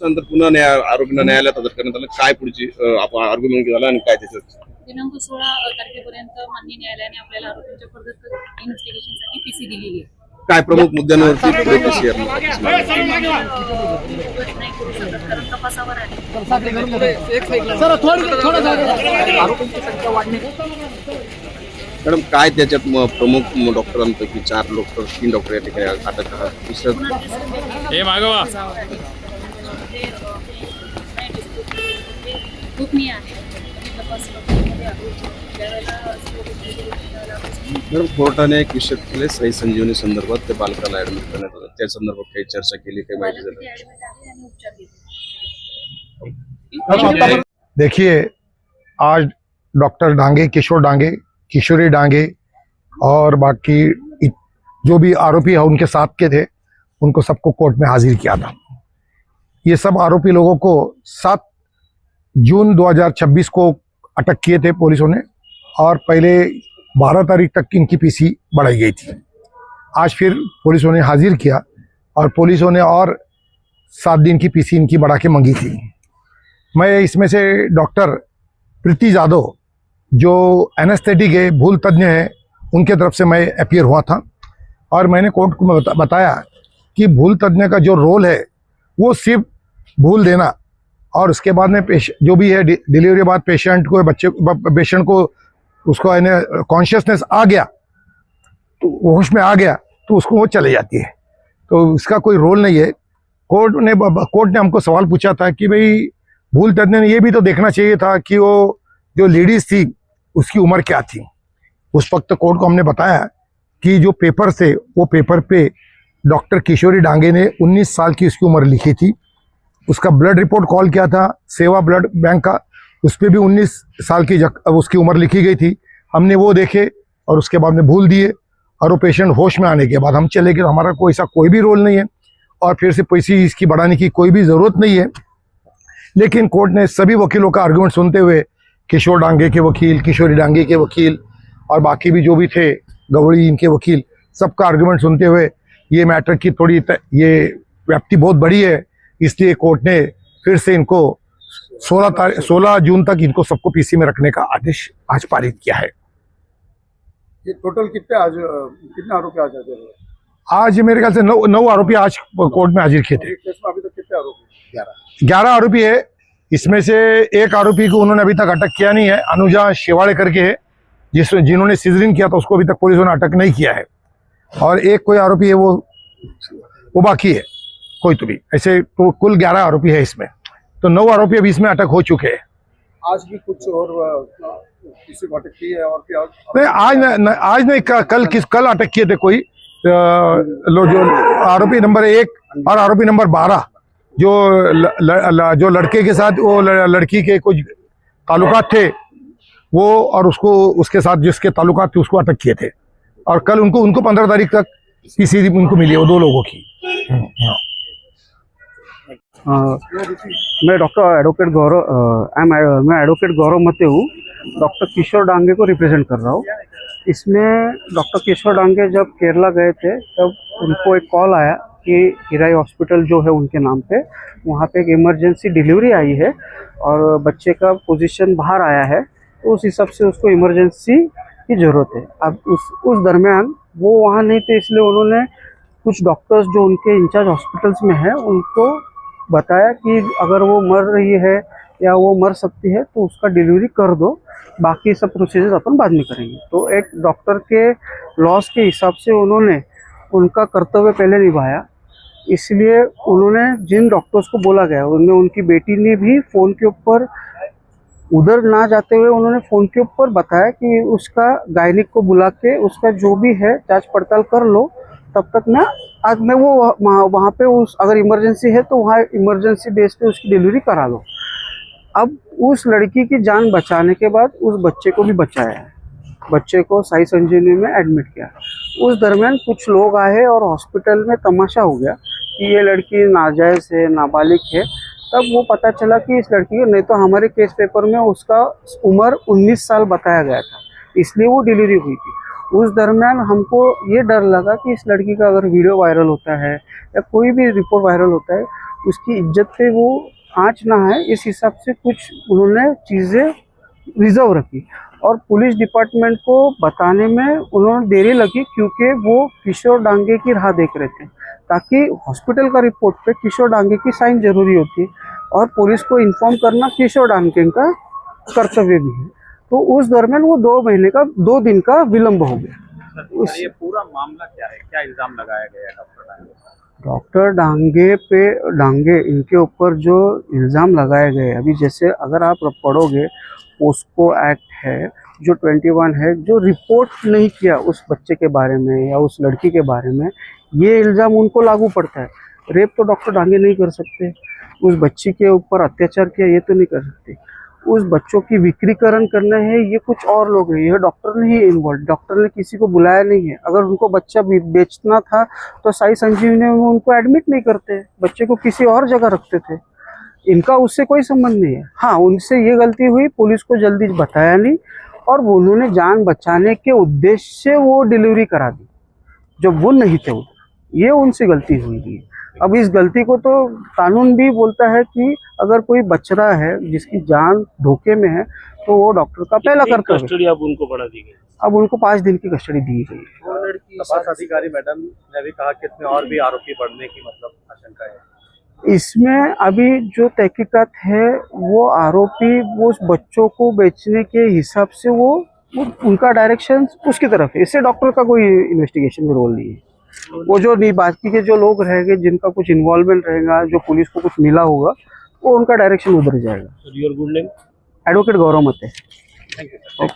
नंतर पुन्हा आरोपींना न्यायालयात हजर करण्यात आलं. काय पुढची आर्ग्युमेंट झाला आणि काय त्याचं दिनांक 16 तारखेपर्यंत माननीय न्यायालयाने आपल्याला आरोपींच्या फर्दर इन्व्हेस्टिगेशनसाठी पीसी दिलेली आहे. काय प्रमुख मुद्द्यांवरती भेटशी नाही करू शकत कारण तपासावर आहे. मॅडम काय त्याच्यात प्रमुख डॉक्टरांपैकी 4 डॉक्टर 3 डॉक्टर या ठिकाणी अटक गोपनीय आहे. तपास प्रक्रियेमध्ये आहे. मॅडम कोर्टाने एक विषय केले सही संजीवनी संदर्भात ते बालकाला ऍडमिट करण्यात आलं. त्या संदर्भात काही चर्चा केली, काही माहिती झाली? देखिए, आज डॉक्टर डांगे, किशोर डांगे, किशोरी डांगे और बाकी जो भी आरोपी है उनके साथ के थे, उनको सबको कोर्ट में हाजिर किया था। ये सब आरोपी लोगों को 7 जून 2026 को अटक किए थे पुलिसों ने और पहले 12 तारीख तक इनकी पीसी बढ़ाई गई थी। आज फिर पुलिसों ने हाजिर किया और पुलिसों ने और 7 दिन की पीसी इनकी बढ़ा के मांगी थी। मैं इसमें से डॉक्टर प्रीति जादव जो एनेस्थेटिक है, भूल तज्ञ है, उनके तरफ से मैं अपीयर हुआ था और मैंने कोर्ट को बताया कि भूल तज्ञ का जो रोल है वो सिर्फ भूल देना और उसके बाद में जो भी है डिलीवरी बाद पेशेंट को उसको कॉन्शियसनेस आ गया तो होश में आ गया तो उसको वो चले जाती है, तो इसका कोई रोल नहीं है। कोर्ट ने हमको सवाल पूछा था कि भाई भूल तज्ञ ने ये भी तो देखना चाहिए था कि वो जो लेडीज थी उसकी उम्र क्या थी। उस वक्त कोर्ट को हमने बताया कि जो पेपर थे वो पेपर पे डॉक्टर किशोरी डांगे ने 19 साल की उसकी उम्र लिखी थी। उसका ब्लड रिपोर्ट कॉल किया था सेवा ब्लड बैंक का, उस पर भी 19 साल की उसकी उम्र लिखी गई थी। हमने वो देखे और उसके बाद में भूल दिए और वो पेशेंट होश में आने के बाद हम चले गए। हमारा कोई भी रोल नहीं है और फिर से पैसे इसकी बढ़ाने की कोई भी ज़रूरत नहीं है। लेकिन कोर्ट ने सभी वकीलों का आर्गुमेंट सुनते हुए किशोर डांगे के वकील, किशोरी डांगे के वकील और बाकी भी जो भी थे गवड़ी इनके वकील, सबका आर्गुमेंट सुनते हुए ये मैटर की थोड़ी ये व्याप्ति बहुत बड़ी है, इसलिए कोर्ट ने फिर से इनको 16 जून तक इनको सबको पीसी में रखने का आदेश आज पारित किया है। ये टोटल कितने आरोपी आज हाजिर हुए? आज मेरे ख्याल से 9 आरोपी आज कोर्ट में हाजिर किए थे। केस में अभी तक कितने आरोपी? 11 आरोपी है। इसमें से एक आरोपी को उन्होंने अभी तक अटक किया नहीं है, अनुजा शेवाड़े करके है, जिन्होंने सीजरिंग किया था उसको अभी तक पुलिस ने अटक नहीं किया है। और एक कोई आरोपी है वो बाकी है कोई तो भी, ऐसे तो कुल 11 आरोपी है इसमें, तो 9 आरोपी अभी इसमें अटक हो चुके हैं। आज भी कुछ और किसी को अटक की है और क्या? नहीं, आज नहीं, कल अटक किए थे कोई जो आरोपी नंबर 1 और आरोपी नंबर 12 जो लड़के के साथ वो लड़की के कुछ ताल्लुकात थे वो और उसके साथ जिसके ताल्लुकात थे उसको अटक किए थे और कल उनको 15 तारीख तक पीसी उनको मिली है, वो 2 लोगों की। मैं डॉक्टर एडवोकेट मैं एडवोकेट गौरव मते हूँ, डॉक्टर किशोर डांगे को रिप्रेजेंट कर रहा हूँ। इसमें डॉक्टर किशोर डांगे जब केरला गए थे तब उनको एक कॉल आया कि हिराई हॉस्पिटल जो है उनके नाम पे वहाँ पे एक इमरजेंसी डिलीवरी आई है और बच्चे का पोजीशन बाहर आया है, तो उस हिसाब से उसको इमरजेंसी की ज़रूरत है। अब उस दरमियान वो वहाँ नहीं थे, इसलिए उन्होंने कुछ डॉक्टर्स जो उनके इंचार्ज हॉस्पिटल्स में हैं उनको बताया कि अगर वो मर रही है या वो मर सकती है तो उसका डिलीवरी कर दो, बाकी सब प्रोसीजर अपन बाद में करेंगे। तो एक डॉक्टर के लॉस के हिसाब से उन्होंने उनका कर्तव्य पहले निभाया, इसलिए उन्होंने जिन डॉक्टर्स को बोला गया उनमें उनकी बेटी ने भी फ़ोन के ऊपर उधर ना जाते हुए उन्होंने फ़ोन के ऊपर बताया कि उसका गायनिक को बुला के उसका जो भी है जांच पड़ताल कर लो, तब तक मैं वो वहाँ पे अगर इमरजेंसी है तो वहाँ इमरजेंसी बेस पे उसकी डिलीवरी करा लो। अब उस लड़की की जान बचाने के बाद उस बच्चे को भी बचाया है, बच्चे को साई संजीवनी में एडमिट किया। उस दरमियान कुछ लोग आए और हॉस्पिटल में तमाशा हो गया कि ये लड़की नाजायज़ है, नाबालिग है। तब वो पता चला कि इस लड़की को, नहीं तो हमारे केस पेपर में उसका उम्र 19 साल बताया गया था, इसलिए वो डिलीवरी हुई थी। उस दरमियान हमको ये डर लगा कि इस लड़की का अगर वीडियो वायरल होता है या कोई भी रिपोर्ट वायरल होता है उसकी इज्जत पे वो आँच ना आए इस हिसाब से कुछ उन्होंने चीज़ें रिजर्व रखी। और पुलिस डिपार्टमेंट को बताने में उन्होंने देरी लगी क्योंकि वो किशोर डांगे की राह देख रहे थे, ताकि हॉस्पिटल का रिपोर्ट पे किशोर डांगे की साइन जरूरी होती है और पुलिस को इन्फॉर्म करना किशोर डांगे का कर्तव्य भी है। तो उस दरमियान वो 2 दिन का विलंब हो गया। ये पूरा मामला क्या है, क्या इल्जाम लगाया गया है डॉक्टर डांगे इनके ऊपर जो इल्ज़ाम लगाए गए, अभी जैसे अगर आप पढ़ोगे पोस्को एक्ट है जो 21 है, जो रिपोर्ट नहीं किया उस बच्चे के बारे में या उस लड़की के बारे में, ये इल्ज़ाम उनको लागू पड़ता है। रेप तो डॉक्टर डांगे नहीं कर सकते, उस बच्ची के ऊपर अत्याचार किया ये तो नहीं कर सकते, उस बच्चों की विक्रीकरण करना है ये कुछ और लोग हैं, ये डॉक्टर नहीं है इन्वॉल्व, डॉक्टर ने किसी को बुलाया नहीं है। अगर उनको बच्चा बेचना था तो साई संजीवनी में उनको एडमिट नहीं करते, बच्चे को किसी और जगह रखते थे। इनका उससे कोई संबंध नहीं है। हाँ, उनसे ये गलती हुई, पुलिस को जल्दी बताया नहीं और उन्होंने जान बचाने के उद्देश्य से वो डिलीवरी करा दी जब वो नहीं थे उधर, ये उनसे गलती हुई है। अब इस गलती को तो कानून भी बोलता है कि अगर कोई बच रहा है जिसकी जान धोखे में है तो वो डॉक्टर का पहला कर्तव्य। कस्टडी अब उनको बढ़ा दी गई, अब उनको 5 दिन की कस्टडी दी गई है। तपास अधिकारी मैडम ने भी कहा कि इसमें और भी आरोपी बढ़ने की आशंका है। इसमें अभी जो तहकीकात है वो आरोपी वो उस बच्चों को बेचने के हिसाब से वो उनका डायरेक्शन उसकी तरफ है, इससे डॉक्टर का कोई इन्वेस्टिगेशन में रोल नहीं है। वो जो नहीं बाकी के जो लोग रहेंगे जिनका कुछ इन्वॉल्वमेंट रहेगा, जो पुलिस को कुछ मिला होगा, वो उनका डायरेक्शन उधर जाएगा। Your good name? एडवोकेट गौरव मते। Thank you.